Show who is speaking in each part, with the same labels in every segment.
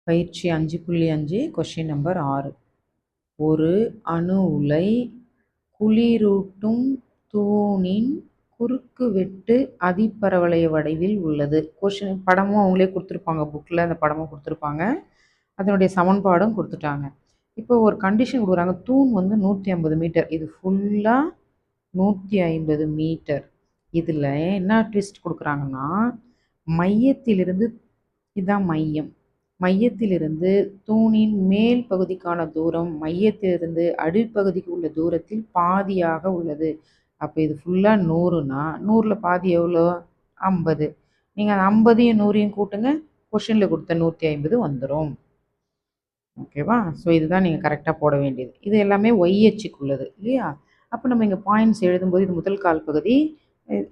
Speaker 1: பயிற்சி 5.5 question number 6. ஒரு அணு உலை குளிரூட்டும் தூணின் குறுக்கு வெட்டு அதிபரவளைய வடிவில் உள்ளது. கொஸ்டின் படமும் அவங்களே கொடுத்துருப்பாங்க, புக்கில் அந்த படமும் கொடுத்துருப்பாங்க, அதனுடைய சமன்பாடும் கொடுத்துட்டாங்க. இப்போ ஒரு கண்டிஷன் கொடுக்குறாங்க, தூண் வந்து 150 மீட்டர், இது ஃபுல்லாக 150 மீட்டர். இதில் என்ன ட்விஸ்ட் கொடுக்குறாங்கன்னா, மையத்திலிருந்து இதுதான் மையம், மையத்திலிருந்து தூணின் மேல் பகுதிக்கான தூரம் மையத்திலிருந்து அடிப்பகுதிக்கு உள்ள தூரத்தில் பாதியாக உள்ளது. அப்போ இது ஃபுல்லாக 100னா 100ல் பாதி எவ்வளோ? 50. நீங்கள் அந்த 50யும் 100யும் கூட்டுங்க, கொஷினில் கொடுத்த 150 வந்துடும். ஓகேவா? ஸோ இதுதான் நீங்கள் கரெக்டாக போட வேண்டியது. இது எல்லாமே ஒய் அச்சுக்குள்ளது இல்லையா? அப்போ நம்ம இங்கே பாயிண்ட்ஸ் எழுதும்போது இது முதல் கால் பகுதி,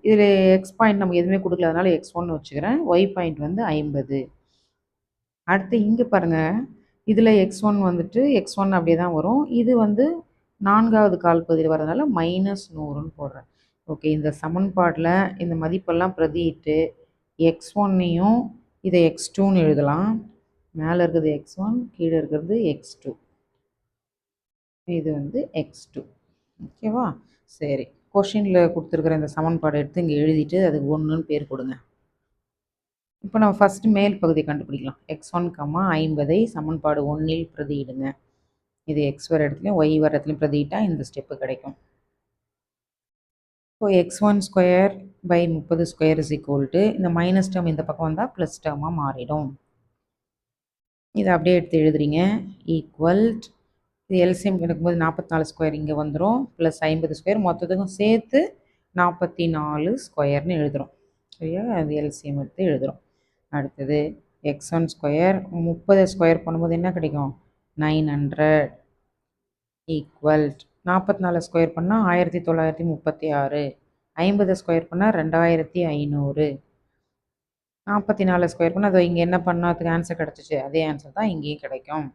Speaker 1: இதில் எக்ஸ் பாயிண்ட் நமக்கு எதுவுமே கொடுக்கல, அதனால் x1 வச்சுக்கிறேன். ஒய் பாயிண்ட் வந்து 50. அடுத்து இங்கே பாருங்கள், இதில் x1 வந்துட்டு x1 அப்படியே தான் வரும். இது வந்து 4வது கால் பகுதியில் வரதுனால -100ன்னு போடுறேன். ஓகே, இந்த சமன்பாட்டில் இந்த மதிப்பெல்லாம் பிரதியிட்டு x1ஐயும் இதை x2ன்னு எழுதலாம். மேலே இருக்கிறது x1, கீழே இருக்கிறது x2, இது வந்து x2. ஓகேவா? சரி, கொஷினில் கொடுத்துருக்குற இந்த சமன்பாடை எடுத்து இங்கே எழுதிட்டு அதுக்கு 1ன்னு பேர் கொடுங்க. இப்போ நம்ம ஃபஸ்ட்டு மேல் பகுதியை கண்டுபிடிக்கலாம். x1, 50ஐ சமன்பாடு 1ல் பிரதியிடுங்க. இது எக்ஸ் வர இடத்துலையும் ஒய் வர இடத்துலையும் பிரதியிட்டால் இந்த ஸ்டெப்பு கிடைக்கும். இப்போ x1 square by 30 square is equal to, இந்த மைனஸ் டேர்ம் இந்த பக்கம் வந்தால் ப்ளஸ் டேர்மாக மாறிடும். இதை அப்படியே எடுத்து எழுதுறீங்க. ஈக்குவல் இது எல்சிஎம் எடுக்கும்போது 44 ஸ்கொயர் இங்கே வந்துடும், ப்ளஸ் 50 ஸ்கொயர், மொத்தத்துக்கும் சேர்த்து 44 ஸ்கொயர்னு எழுதுகிறோம். சரியா? அது எல்சிஎம் எடுத்து எழுதுகிறோம். அடுத்தது x1 ஸ்கொயர் 30 ஸ்கொயர் பண்ணும்போது என்ன கிடைக்கும்? 900 ஈக்குவல் 44 ஸ்கொயர் பண்ணால் 1936, 50 ஸ்கொயர் பண்ணால் 2500, 44 ஸ்கொயர் பண்ணால் அது இங்கே என்ன பண்ணால் அதுக்கு ஆன்சர் கிடச்சிச்சு, அதே ஆன்சர் தான் இங்கேயும் கிடைக்கும்.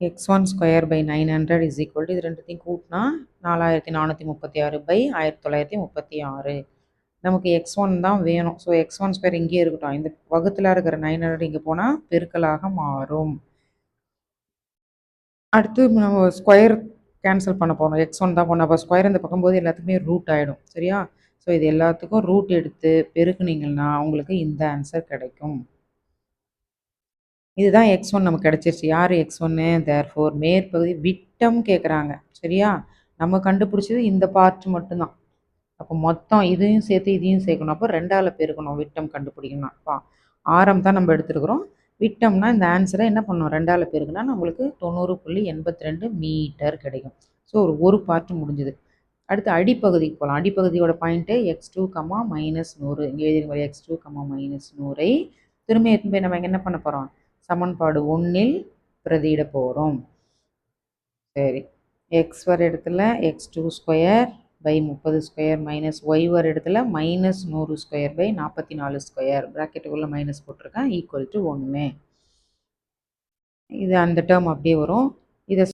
Speaker 1: x1 square by 900 is equal to, இது ரெண்டுத்தையும் கூட்டினா 4436 பை 1936. நமக்கு x1 தான் வேணும். ஸோ x1 ஸ்கொயர் இங்கே இருக்கட்டும், இந்த வகுத்தில் இருக்கிற 900 இங்கே போனால் பெருக்கலாக மாறும். அடுத்து நம்ம ஸ்கொயர் கேன்சல் பண்ண போகிறோம், x1 தான் போனோம். அப்போ ஸ்கொயர் இந்த பக்கம் போது எல்லாத்துக்குமே ரூட் ஆகிடும். சரியா? ஸோ இது எல்லாத்துக்கும் ரூட் எடுத்து பெருக்குனீங்கன்னா உங்களுக்கு இந்த ஆன்சர் கிடைக்கும். இதுதான் x1 நமக்கு கிடச்சிருச்சு. யார் x1? தேர்ஃபோர் மேற்பகுதி விட்டம் கேட்குறாங்க. சரியா? நம்ம கண்டுபிடிச்சது இந்த பார்ட் மட்டும்தான். அப்போ மொத்தம் இதையும் சேர்த்து இதையும் சேர்க்கணும். அப்போ 2ஆல் பெருக்கணும் விட்டம் கண்டுபிடிக்கணும். அப்போ ஆரம் தான் நம்ம எடுத்துருக்குறோம். விட்டம்னா இந்த ஆன்சரை என்ன பண்ணணும்? 2ஆல் பெருக்குனா நம்மளுக்கு 90.82 மீட்டர் கிடைக்கும். ஸோ ஒரு பார்ட் முடிஞ்சுது. அடுத்து அடிப்பகுதிக்கு போகலாம். அடிப்பகுதியோட பாயிண்ட்டு x2, -100. இங்கே எழுதிருக்க x2, -100ஐ திரும்ப எடுத்துன்னு போய் நம்ம என்ன பண்ண போகிறோம்? சமன்பாடு 1ல் பிரதியிட போகிறோம். சரி, எக்ஸ் வர இடத்துல x2 square by 30 square minus y வர இடத்துல -100 ஸ்கொயர் பை 44 ஸ்கொயர், ப்ராக்கெட்டுக்குள்ளே மைனஸ் போட்டிருக்கேன், ஈக்குவல் டு 1. இது அந்த டேர்ம் அப்படியே வரும். இதை